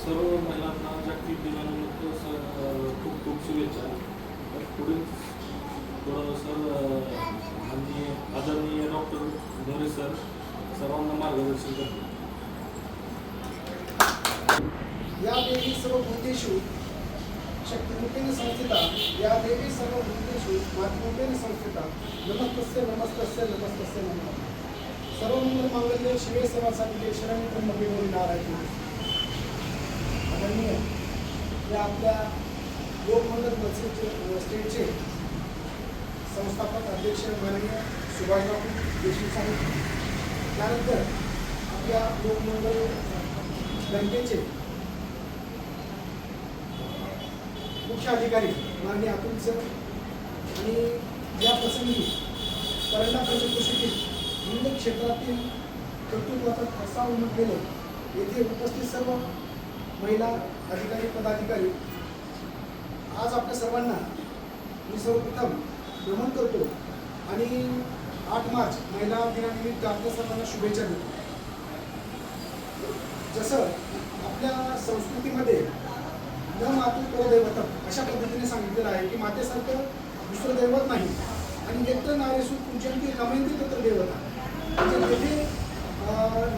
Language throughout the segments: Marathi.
सर्व महिलांना जागतिक दिनानिमित्त खूप खूप शुभेच्छा. तर पुढील थोडं आणि आदरणीय डॉक्टर मोरे सर सर्वांना मार्गदर्शन करतील. या देवी सर्व भूतेषु शक्तिरूपेण संस्थिता, या देवी सर्व भूतेषु मातृरूपेण संस्थिता, नमस्तस्य नमस्तस्य नमस्तस्य नमः. सर्व मंगल मांगल्ये शिवे सर्वांसाठी शरण्य त्र्यंबके गौरी नारायणी. आदरणीय या आपल्या लोकमंगल मत्स्य स्टेटचे संस्थापक अध्यक्ष माननीय सुभाषबाबू देशमुख साहेब, त्यानंतर आपल्या लोकमंगल बँकेचे मुख्य अधिकारी माननीय अतुल सर आणि या प्रसंगी परंडा पंचक्रोशीतील विविध क्षेत्रातील कर्तृत्वाचा ठसा उमटलेले येथे उपस्थित सर्व महिला अधिकारी पदाधिकारी, आज आपल्या सर्वांना मी सर्वप्रथम नमन करतो आणि 8 मार्च महिला दिनानिमित्त आपल्या सर्वांना शुभेच्छा देतो. जसं आपल्या संस्कृतीमध्ये न मातु परदैवतम अशा पद्धतीने सांगितलेलं आहे की मातेसारखं दुसरं दैवत नाही. आणि यत्र नारीसु पूजन्ते रमन्ते तत्र देवता, म्हणजे जिथे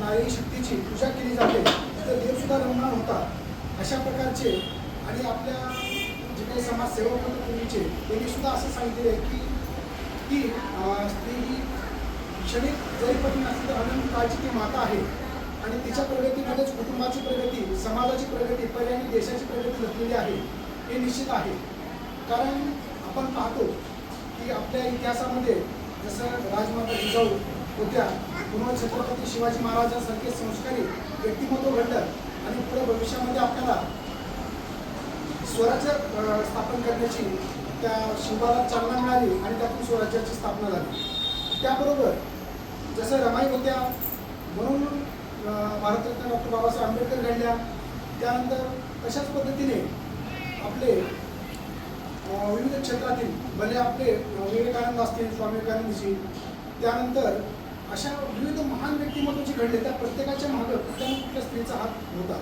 नारी शक्तीची पूजा केली जाते तिथे देवसुद्धा रममाण होतात. अशा प्रकारचे आणि आपल्या जे काही समाजसेवक होते पूर्वीचे त्यांनी सुद्धा असं सांगितले आहे की स्त्री ही क्षणिक जरी पत्नी नसली तर अनंत काळची ती माता आहे आणि तिच्या प्रगतीमध्येच कुटुंबाची प्रगती, समाजाची प्रगती, पर्यायाने देशाची प्रगती लपलेली आहे हे निश्चित आहे. कारण आपण पाहतो की आपल्या इतिहासामध्ये जसं राजमाता जिजाऊ होत्या, पुन्हा छत्रपती शिवाजी महाराजांसारखे संस्कारी व्यक्तिमत्व घडलं आणि पुढे भविष्यामध्ये आपल्याला स्वराज्य स्थापन करण्याची त्या शिवाला चालना मिळाली आणि त्यातून स्वराज्याची स्थापना झाली. त्याबरोबर जसं रमाई होत्या म्हणून भारतरत्न डॉक्टर बाबासाहेब आंबेडकर घडल्या. त्यानंतर तशाच पद्धतीने आपले विविध क्षेत्रातील भले आपले विवेकानंद असतील, स्वामी विवेकानंदजी, त्यानंतर अशा विविध महान व्यक्तिमत्व जे घडले त्या प्रत्येकाच्या मागं कुठल्या ना कुठल्या स्त्रीचा हात होता.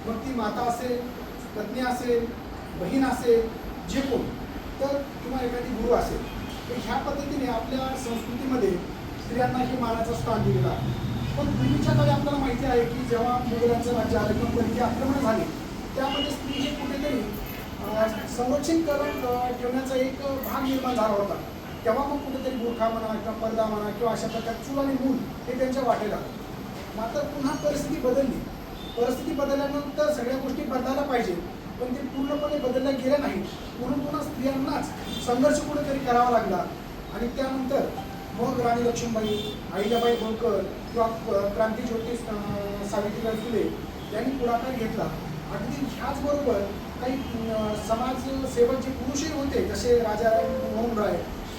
मग ती माता असेल, पत्नी असेल, बहीण असेल, जे कोण तर किंवा एखादी गुरु असेल. तर ह्या पद्धतीने आपल्या संस्कृतीमध्ये स्त्रियांना हे मानाचं स्थान दिलेलं आहे. पण पूर्वीच्या काळी आपल्याला माहिती आहे की जेव्हा मुघलांचं राज्य आलं किंवा परकीय आक्रमण झाले त्यामध्ये स्त्री हे कुठेतरी संरक्षण करून ठेवण्याचा एक भाग निर्माण झाला होता. तेव्हा मग कुठेतरी बुरखा म्हणा किंवा पर्दा म्हणा किंवा अशा प्रकारे चूल आणि मूल हे त्यांच्या वाटेला. मात्र पुन्हा परिस्थिती बदलली. परिस्थिती बदलल्यानंतर सगळ्या गोष्टी बदलायला पाहिजे, पण ते पूर्णपणे बदलल्या गेल्या नाही. म्हणून पुन्हा स्त्रियांनाच संघर्ष कुठेतरी करावा लागला. आणि त्यानंतर मग राणी लक्ष्मीबाई, अहिल्याबाई होळकर किंवा क्रांतीज्योती सावित्रीबाई फुले यांनी पुढाकार घेतला. अगदी ह्याचबरोबर काही समाजसेवक जे पुरुषही होते जसे राजा मोहन राय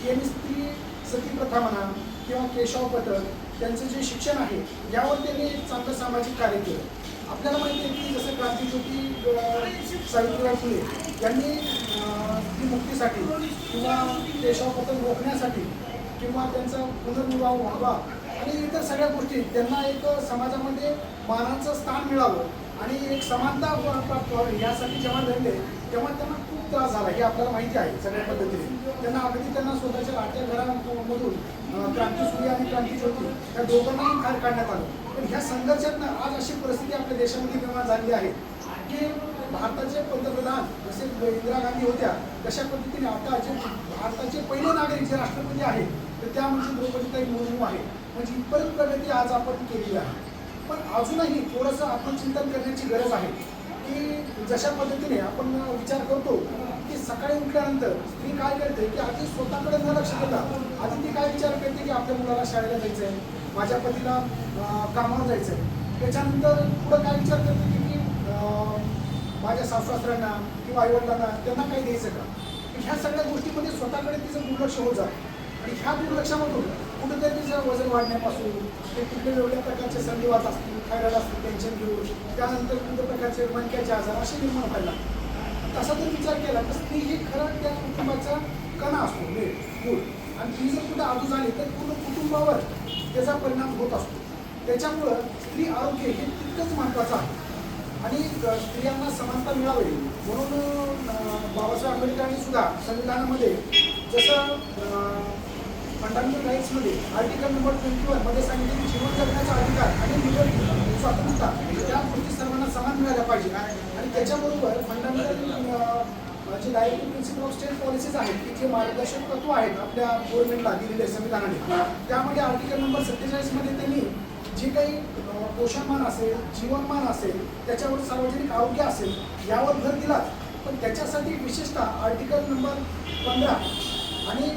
यांनी स्त्री सती प्रथा म्हणा किंवा केशव पटक त्यांचं जे शिक्षण आहे यावर त्यांनी एक चांगलं सामाजिक कार्य केलं. आपल्याला माहिती आहे की जसं क्रांतीज्योती सावित्रीबाई फुले यांनी स्त्री मुक्तीसाठी किंवा केशव पतन रोखण्यासाठी किंवा त्यांचा पुनर्विवाह व्हावा आणि इतर सगळ्या गोष्टी त्यांना एक समाजामध्ये मानाचं स्थान मिळावं आणि एक समानता प्राप्त व्हावी यासाठी जेव्हा लढले तेव्हा त्यांना खूप त्रास झाला हे आपल्याला माहिती आहे सगळ्या पद्धतीने. त्यांना अगदी त्यांना स्वतःच्या लाट्या घरामधून क्रांतीसूर्य आणि क्रांतीज्योती या दोघांनाही खाली काढण्यात आलं. पण ह्या संघर्षातनं आज अशी परिस्थिती आपल्या देशामध्ये निर्माण झालेली आहे की भारताचे पंतप्रधान जसे इंदिरा गांधी होत्या तशा पद्धतीने आता जे भारताचे पहिले नागरिक जे राष्ट्रपती आहेत तर त्या म्हणजे द्रौपदीताई मुर्मू आहे. म्हणजे इतपर्यंत प्रगती आज आपण केलेली आहे. पण अजूनही थोडंसं आत्मचिंतन करण्याची गरज आहे की जशा पद्धतीने आपण विचार करतो की सकाळी उठल्यानंतर स्त्री काय करते की आधी स्वतःकडे न लक्ष देता आधी ती काय विचार करते की आपल्या मुलाला शाळेला जायचं आहे, माझ्या पतीला कामावर जायचं आहे. त्याच्यानंतर पुढं काय विचार करते की माझ्या सासूसासऱ्यांना किंवा आईवडिलांना त्यांना काही द्यायचं का. ह्या सगळ्या गोष्टीमध्ये स्वतःकडे तिचं दुर्लक्ष होत जातं आणि ह्या दुर्लक्षामधून कुठेतरी तिचं वजन वाढण्यापासून ते कुठले वेगवेगळ्या प्रकारचे संधिवात असतील, थायरॉइड असतील, टेन्शन घेऊन त्यानंतर कुठल्या प्रकारचे मणक्याचे आजार असे निर्माण व्हायला. तसा जर विचार केला तर स्त्री ही खरं त्या कुटुंबाचा कणा असतो, मूळ. आणि ती जर कुठं आजू झाली तर पूर्ण कुटुंबावर त्याचा परिणाम होत असतो. त्याच्यामुळं स्त्री आरोग्य हे तितकंच महत्त्वाचं आहे. आणि स्त्रियांना समानता मिळावी म्हणून बाबासाहेब आंबेडकरांनी सुद्धा संविधानामध्ये जसं फंडामेंटल राईट्समध्ये आर्टिकल नंबर 21 मध्ये सांगितले की जीवन जगण्याचा अधिकार आणि लिबर्टी स्वातंत्र्यता या गोष्टी सर्वांना समान मिळाल्या पाहिजे. आणि त्याच्याबरोबर फंडामेंटल जे directive principle of state policies आहेत की जे मार्गदर्शक तत्व आहेत आपल्या गव्हर्नमेंटला दिलेले संविधानाने, त्यामध्ये आर्टिकल नंबर 47 मध्ये त्यांनी जे काही पोषणमान असेल, जीवनमान असेल, त्याच्यावर सार्वजनिक आरोग्य असेल यावर भर दिला. पण त्याच्यासाठी विशेषतः आर्टिकल नंबर 15 आणि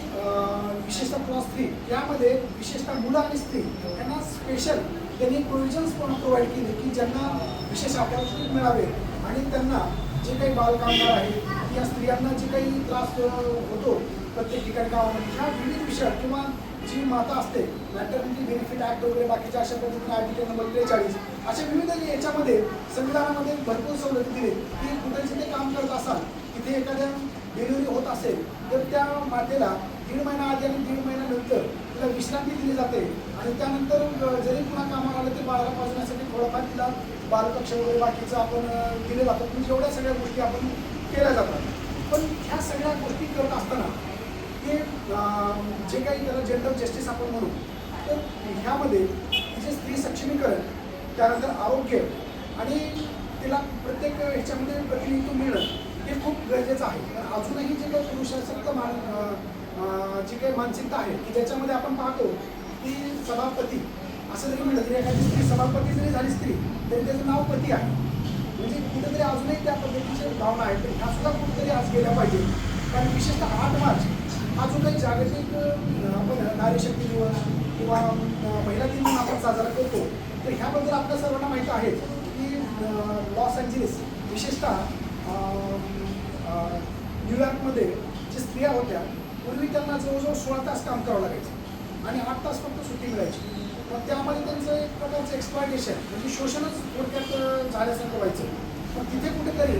विशेषतः क्लॉज 3 यामध्ये विशेषतः मुलं आणि स्त्री यांना स्पेशल त्यांनी प्रोव्हिजन्स पण प्रोव्हाइड केले की ज्यांना विशेष अपॉर्च्युनिटी मिळावे आणि त्यांना जे काही बालकामगार आहेत या स्त्रियांना जे काही त्रास होतो प्रत्येक ठिकाणी गावामध्ये ह्या विविध विषय किंवा जी माता असते मॅटर्निटी बेनिफिट ॲक्ट वगैरे बाकीच्या अशा पद्धतीने आर्टिकल नंबर 43 अशा विविध याच्यामध्ये संविधानामध्ये भरपूर सवलती दिली की कुठे जिथे काम करत असाल तिथे एखाद्या डिलिव्हरी होत असेल तर त्या मातेला 1.5 महिना आधी आणि 1.5 महिन्यानंतर तिला विश्रांती दिली जाते आणि त्यानंतर जरी पुन्हा कामाला आलं ते बाळाला पाजण्यासाठी थोडंफार तिला बालकक्ष वगैरे बाकीचं आपण दिले जातात. म्हणजे एवढ्या सगळ्या गोष्टी आपण केल्या जातात. पण ह्या सगळ्या गोष्टी करत असताना ते जे काही त्याला जेंडर जस्टिस आपण म्हणू तर ह्यामध्ये जे स्त्री सक्षमीकरण त्यानंतर आरोग्य आणि तिला प्रत्येक ह्याच्यामध्ये प्रतिनिधित्व मिळणं हे खूप गरजेचं आहे. अजूनही जे काही पुरुषासक्त जी काही मानसिकता आहे की ज्याच्यामध्ये आपण पाहतो की सभापती असं जरी म्हणलं तरी एखादी स्त्री सभापती जरी झाली स्त्री तरी त्याचं नाव पती आहे. म्हणजे कुठेतरी अजूनही त्या पद्धतीची भावना आहे. तर ह्या सुद्धा कुठेतरी आज गेल्या पाहिजे. कारण विशेषतः 8 मार्च हा जो काही जागतिक आपण नारी शक्ती दिवस किंवा महिला दिन म्हणून आपण साजरा करतो तर ह्याबद्दल आपल्या सर्वांना माहीत आहे की लॉस एंजेलिस विशेषतः न्यूयॉर्कमध्ये जे स्त्रिया होत्या पूर्वी त्यांना जवळजवळ 16 तास काम करावं लागायचं आणि 8 तास फक्त सुट्टी मिळायची. पण त्यामध्ये त्यांचं एक प्रकारचं एक्सप्लॉयटेशन म्हणजे शोषणच थोडक्यात झाल्यासारखं व्हायचं. पण तिथे कुठेतरी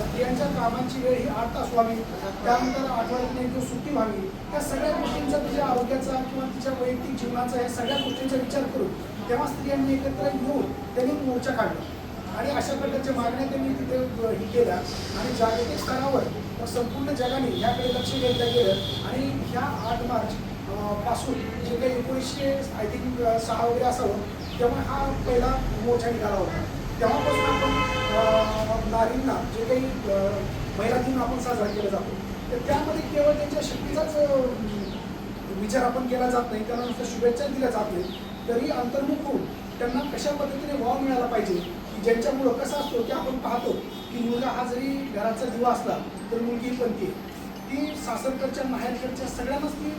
स्त्रियांच्या कामाची वेळ ही 8 तास व्हावी, त्यानंतर आठवड्यातून एक दिवस सुट्टी व्हावी, त्या सगळ्या गोष्टींचा तिच्या आरोग्याचा किंवा तिच्या वैयक्तिक जीवनाचा या सगळ्या गोष्टींचा विचार करून तेव्हा स्त्रियांनी एकत्र येऊन त्यांनी मोर्चा काढला आणि अशा प्रकारच्या मागण्या त्यांनी तिथे ही केल्या आणि जागतिक स्तरावर संपूर्ण जगाने ह्याकडे लक्ष द्यायला गेलं आणि ह्या 8 मार्च पासून जे काही 1900 आय थिंक 6 वगैरे असावं तेव्हा हा पहिला मोर्चा निघाला होता. तेव्हापासून आपण नारींना जे काही महिला दिन आपण साजरा केला जातो तर त्यामध्ये केवळ त्यांच्या शक्तीचाच विचार आपण केला जात नाही, त्यांना नुसतं शुभेच्छा दिल्या जात नाही, तरी अंतर्मुख होऊन त्यांना कशा पद्धतीने वाव मिळाला पाहिजे की ज्यांच्यामुळं कसं असतो की आपण पाहतो की मुलगा हा जरी घराचा दिवा असला तर मुलगी पण ती सासरकडच्या माहेरकडच्या सगळ्यांनाच ती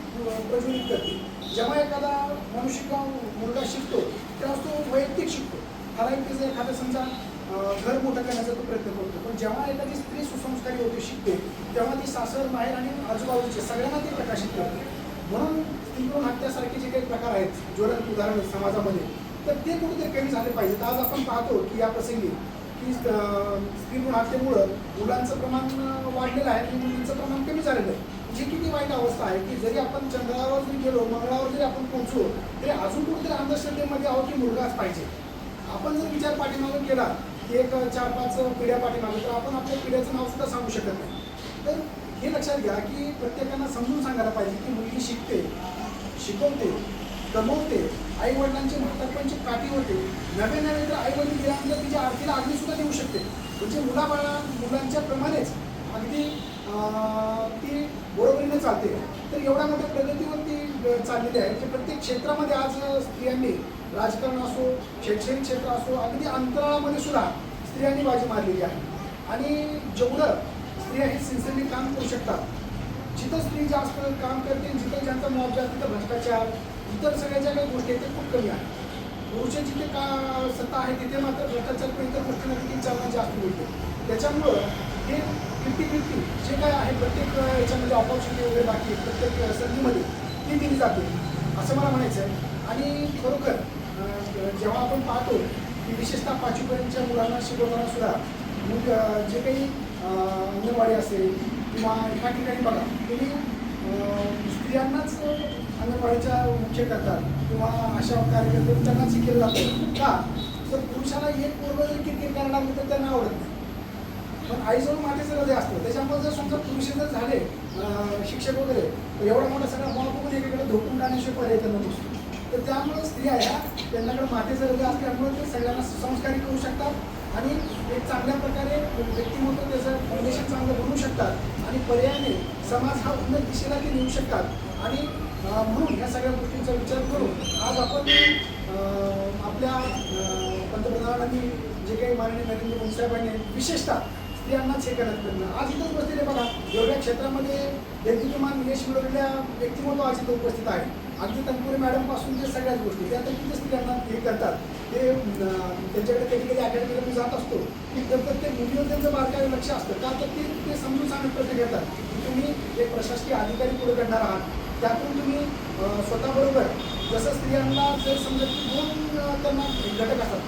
प्रज्वलित करते. जेव्हा एखादा मनुष्य किंवा मुलगा शिकतो तेव्हा तो वैयक्तिक शिकतो, ठराविक त्याचं एखादं समजा घर मोठं करण्याचा तो प्रयत्न करतो. पण जेव्हा एखादी स्त्री सुसंस्कारी होते शिकते तेव्हा ती सासर माहेर आणि आजूबाजूचे सगळ्यांना ती प्रकाशित करते. म्हणून स्त्रीभ्रूण हत्यासारखे जे काही प्रकार आहेत ज्वलंत उदाहरण समाजामध्ये तर ते कुठेतरी कमी झाले पाहिजेत. आज आपण पाहतो की या प्रसंगी की स्त्रीभ्रूण हत्येमुळं मुलांचं प्रमाण वाढलेलं आहे आणि मुलींचं प्रमाण कमी झालेलं आहे. जी किती वाईट अवस्था आहे की जरी आपण चंद्रावर जरी गेलो मंगळावर जरी आपण पोहोचलो तरी अजून कुठेतरी अंधश्रद्धेमध्ये आहोत की मुलगाच पाहिजे. आपण जर विचार पाठीमागं केला की एक 4-5 पिढ्या पाठीमागं तर आपण आपल्या पिढ्याचं नाव सुद्धा सांगू शकत नाही. तर हे लक्षात घ्या की प्रत्येकांना समजून सांगायला पाहिजे की मुलगी शिकते, शिकवते, कमवते, आई वडिलांची म्हातारपणची काठी होते, नवे तर आई वडील गेल्यानंतर तिच्या आरतीला अग्नी सुद्धा देऊ शकते. म्हणजे मुलांच्या प्रमाणेच अगदी ती बरोबरीने चालते. तर एवढ्या मोठ्या प्रगतीवरती चाललेली आहे की प्रत्येक क्षेत्रामध्ये आज स्त्रियांनी राजकारण असो, शैक्षणिक क्षेत्र असो, अगदी अंतराळामध्ये सुद्धा स्त्रियांनी बाजी मारलेली आहे. आणि जेवढं स्त्रिया हे सिन्सिअरली काम करू शकतात, जिथं स्त्री जास्त काम करते, जिथं ज्यांचा मुआवजा तिथं भ्रष्टाचार, इतर सगळ्या ज्या काही गोष्टी आहेत ते खूप कमी आहे. पुरुष जिथे सत्ता आहे तिथे मात्र भ्रष्टाचार किंवा इतर गोष्टींना तिथे चालना जास्त मिळते. त्याच्यामुळं हे 50-50 जे काय आहे प्रत्येक याच्यामध्ये ऑपॉर्च्युनिटी वगैरे बाकी प्रत्येक संधीमध्ये ती दिली जाते असं मला म्हणायचं आहे. आणि खरोखर जेव्हा आपण पाहतो की विशेषतः 5वीपर्यंतच्या मुलांना शिकवताना सुद्धा मग जे काही अंगणवाडी असेल किंवा एका ठिकाणी बघा तुम्ही स्त्रियांनाच अंगणवाडीच्या मुख्य करतात किंवा अशा कार्यकर्ते त्यांनाच शिकलं जातं. का जर पुरुषाला एक पोरगं जर क्रिकेट करायला लागलं तर त्यांना आवडत नाही, पण आईजवळ मातेचं हृदय असतं. त्याच्यामुळे जर समजा पुरुष जर झाले शिक्षक वगैरे, एवढा मोठा सगळा बॉल बघून एकीकडे झोपून काढण्याशिवाय पर्याय त्यांना नसतो. तर त्यामुळे स्त्रिया ह्या त्यांच्याकडे मातेचं हृदय असल्यामुळे ते सगळ्यांना संस्कारी करू शकतात आणि एक चांगल्या प्रकारे व्यक्तिमत्व त्याचं फाउंडेशन चांगलं बनवू शकतात आणि पर्यायाने समाज हा उन्नत दिशेला ते नेऊ शकतात. आणि म्हणून ह्या सगळ्या गोष्टींचा विचार करून आज आपण आपल्या पंतप्रधानांनी जे काही माननीय नरेंद्र मोदी साहेबांनी विशेषतः स्त्रियांनाच हे करण्यात प्रयत्न, आज इथं उपस्थित आहे बघा, एवढ्या क्षेत्रामध्ये देदीप्यमान यश मिळवलेल्या व्यक्तिमत्व आज इथं उपस्थित आहे. अगदी तनपुरे मॅडमपासून ते सगळ्याच गोष्टी त्या तर किती स्त्रियांना हे करतात. ते त्यांच्याकडे कधी कधी अकॅडमीला मी जात असतो तर ते मुलीवर त्यांचं बारकावे लक्ष असतं का, तर ते समजून सांगण्यात प्रयत्न करतात की तुम्ही एक प्रशासकीय अधिकारी पुढे करणार आहात, त्यातून तुम्ही स्वतःबरोबर जसं स्त्रियांना जर समजा की दोन त्यांना घटक असतात.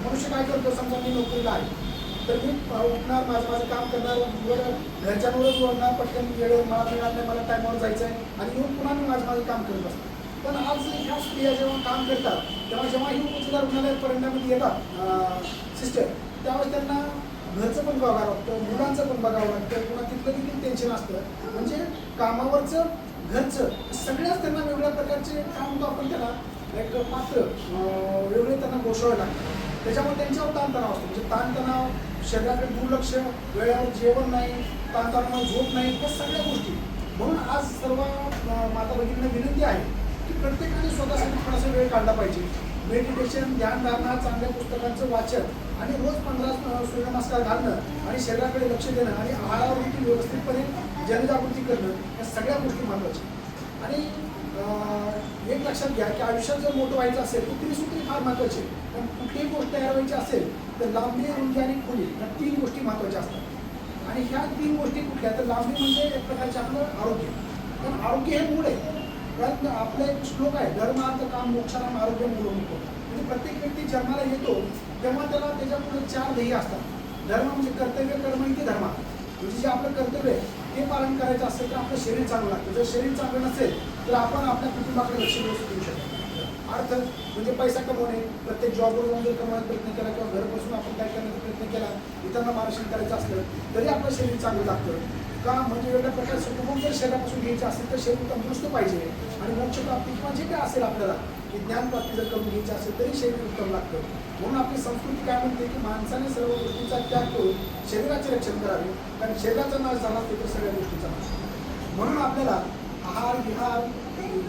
मनुष्य काय करतो, समजा मी नोकरीला आहे तर मी उठणार, माझं काम करणार, घरच्यांवरच ओढणार, पटकन वेळेवर मला मिळणार नाही, मला टायमावर जायचं आहे आणि येऊन पुन्हा मी माझं काम करत असतो. पण आज ह्या स्त्रिया जेव्हा काम करतात तेव्हा जेव्हा ही उपजिल्हा रुग्णालयात परिणामी येतात सिस्टर, त्यावेळेस त्यांना घरचं पण बघावं लागतं, मुलांचं पण बघावं लागतं, पुन्हा तिथलं देखील टेन्शन असतं. म्हणजे कामावरचं घरचं सगळ्याच त्यांना वेगवेगळ्या प्रकारचे काम होतं. आपण त्याला एक पात्र वेगळे त्यांना गोष्टी लागतात. त्याच्यामुळे त्यांच्यावर ताणतणाव असतो. म्हणजे ताणतणाव, शरीराकडे दुर्लक्ष, वेळेवर जेवण नाही, ताणतणाव झोप नाही, या सगळ्या गोष्टी. म्हणून आज सर्व माता भगिनींना विनंती आहे की प्रत्येकाने स्वतःसाठी थोडासा वेळ काढला पाहिजे. मेडिटेशन, ध्यानधारणा, चांगल्या पुस्तकांचं वाचन आणि रोज 15 सूर्यनमस्कार घालणं आणि शरीराकडे लक्ष देणं आणि आहारावर देखील व्यवस्थितपणे जनजागृती करणं, या सगळ्या गोष्टी महत्त्वाच्या. आणि एक लक्षात घ्या की आयुष्यात जर मोठं व्हायचं असेल तर त्रिसूत्री फार महत्त्वाची आहे. पण कुठलीही गोष्ट तयार व्हायची असेल तर लांबी, रुंदी आणि खोली या 3 गोष्टी महत्त्वाच्या असतात. आणि ह्या 3 गोष्टी कुठल्या, तर लांबी म्हणजे एक प्रकारचे आपलं आरोग्य. पण आरोग्य हे मूळ आहे. कारण आपला एक श्लोक आहे, धर्म अर्थ काम मोक्षानाम आरोग्य मूळ होतो. म्हणजे प्रत्येक व्यक्ती जन्माला येतो तेव्हा त्याला त्याच्यापुढे 4 ध्येय असतात. धर्म म्हणजे कर्तव्य, कर्म इति धर्म. म्हणजे जे आपलं कर्तव्य आहे ते पालन करायचं असेल तर आपलं शरीर चांगलं लागतं. जर शरीर चांगलं नसेल तर आपण आपल्या कुटुंबाकडे लक्ष देऊ शकतो. अर्थ म्हणजे पैसा कमवणे, प्रत्येक जॉबवर जाऊन जर कमवण्याचा प्रयत्न केला किंवा घरपासून आपण काय करण्याचा प्रयत्न केला, इतरांना मार्गदर्शन करायचं असलं तरी आपलं शरीर चांगलं लागतं का. म्हणजे वेगळ्या प्रकारचे कुटुंब जर शरीरापासून घ्यायचं असेल तर शरीर तंदुरुस्त पाहिजे. आणि मोक्षप्राप्ती किंवा जे काय असेल आपल्याला की ज्ञानप्राप्ती जर करून घ्यायची असेल तरी शरीर उत्तम लागतं. म्हणून आपली संस्कृती काय म्हणते की माणसाने सर्व गोष्टींचा त्याग करून शरीराचे रक्षण करावे. कारण शरीराचा नाश झाला तर सगळ्या गोष्टीचा नाश. म्हणून आपल्याला आहार, विहार,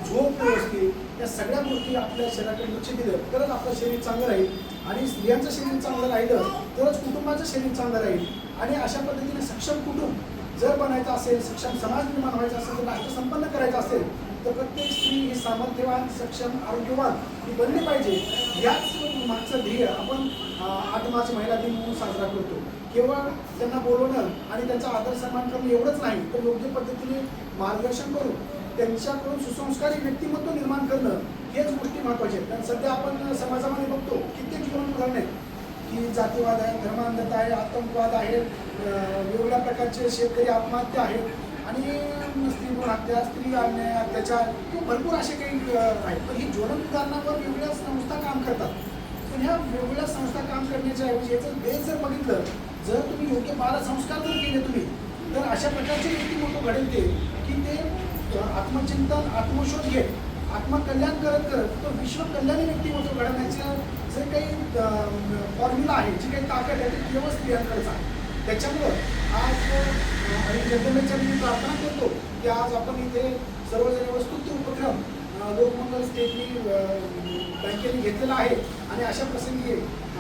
झोप व्यवस्थित या सगळ्या गोष्टी आपल्या शरीराकडे लक्ष दिलं तरच आपलं शरीर चांगलं राहील. आणि स्त्रियांचं शरीर चांगलं राहिलं तरच कुटुंबाचं शरीर चांगलं राहील. आणि अशा पद्धतीने सक्षम कुटुंब जर बनायचं असेल, सक्षम समाज निर्माण व्हायचा असेल, तर राष्ट्र संपन्न करायचं असेल तर प्रत्येक स्त्री ही सामर्थ्यवान, सक्षम, आरोग्यवान ही बनली पाहिजे. याच मागचं ध्येय आपण 8 मार्च महिला दिन म्हणून साजरा करतो. केवळ त्यांना बोलवणं आणि त्यांचा आदर सन्मान करणं एवढंच नाही, तर योग्य पद्धतीने मार्गदर्शन करून त्यांच्याकडून सुसंस्कारी व्यक्तिमत्व निर्माण करणं हेच गोष्टी महत्त्वाच्या आहेत. कारण सध्या आपण समाजामध्ये बघतो कित्येक जीवन उदाहरण आहेत की जातीवाद आहे, धर्मांधता आहे, आतंकवाद आहे, वेगवेगळ्या प्रकारचे शेतकरी आत्महत्या आहेत आणि स्त्री भ्रूण हत्या, स्त्री अन्याय, अत्याचार किंवा भरपूर असे काही आहेत. पण ही ज्वलंत उदाहरणावर वेगवेगळ्या संस्था काम करतात. पण ह्या वेगवेगळ्या संस्था काम करण्याच्या ऐवजी याचं बेस जर बघितलं, जर तुम्ही योग्य बालसंस्कार जर केले तुम्ही, तर अशा प्रकारचे व्यक्तिमत्व घडेल ते की ते आत्मचिंतन, आत्मशोध घेत, आत्मकल्याण करत तो विश्वकल्याणी व्यक्तिमत्व घडवण्याचं जे काही फॉर्म्युला आहे, जी काही ताकद आहे ती केवळ स्त्रियांकडेच आहे. त्याच्यामुळं आज आणि जगदंबेच्या मी प्रार्थना करतो की आज आपण इथे सर्वजण वस्तुत्व उपक्रम लोकमंगल स्टेटनी बँकेने घेतलेला आहे आणि अशा प्रसंगी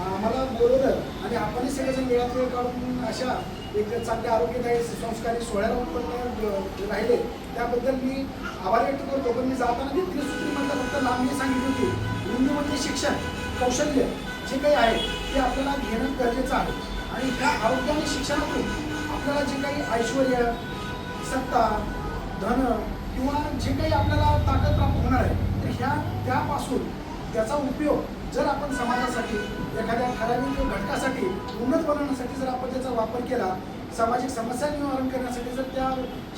आम्हाला बोलवलं आणि आपणही सगळेजण वेळात वेळ काढून अशा एक चांगल्या आरोग्यदायी संस्कारी सोहळ्याला उत्पन्न राहिले त्याबद्दल मी आभार व्यक्त करतो. पण मी जाताना ती त्रिसूत्रीमधलं फक्त लांबी सांगितली होती. रुंदी म्हणजे शिक्षण, कौशल्य जे काही आहे ते आपल्याला घेणं गरजेचं आहे. आणि ह्या आरोग्य आणि शिक्षणातून आपल्याला जे काही ऐश्वर्य, सत्ता, धन किंवा जे काही आपल्याला ताकद प्राप्त होणार आहे तर त्यापासून त्याचा उपयोग जर आपण समाजासाठी, एखाद्या ठराविक घटकासाठी, उन्नत बनवण्यासाठी जर आपण त्याचा वापर केला, सामाजिक समस्या निवारण करण्यासाठी जर त्या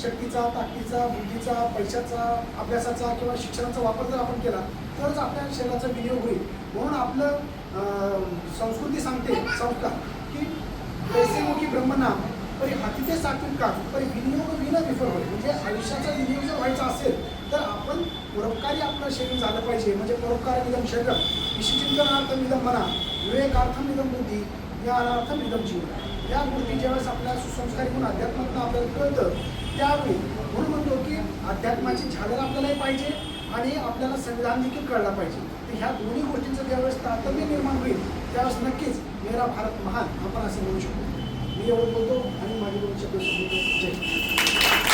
शक्तीचा, ताकदीचा, बुद्धीचा, पैशाचा, अभ्यासाचा किंवा शिक्षणाचा वापर जर आपण केला तरच आपल्या शरीराचा विनियोग होईल. म्हणून आपलं संस्कृती सांगते संस्कार की पैसे मुखी ब्रह्मनाम परी हाती ते सात्विक काम परी विनियोग विन विफल होईल. म्हणजे आयुष्याचा विनियोग जर व्हायचा असेल तर आपण परोपकारी आपलं शरीर झालं पाहिजे. म्हणजे परोपकार निदम शरीर विषचिंतनार्थम निदम मना विवेकार्थम निदम बुद्धी ज्ञानार्थम निदम जीवन. या गोष्टी ज्यावेळेस आपल्याला सुसंस्कारी म्हणून अध्यात्मातून आपल्याला कळतं त्यावेळी म्हणून म्हणतो की अध्यात्माची झालर आपल्यालाही पाहिजे आणि आपल्याला संविधान देखील कळलं पाहिजे. तर ह्या दोन्ही गोष्टींचं ज्यावेळेस तारतम्य निर्माण होईल त्यावेळेस नक्कीच मेरा भारत महान आपण असं म्हणू शकतो. मी एवढं बोलतो आणि माझे दोन शब्द संपवतो. जय.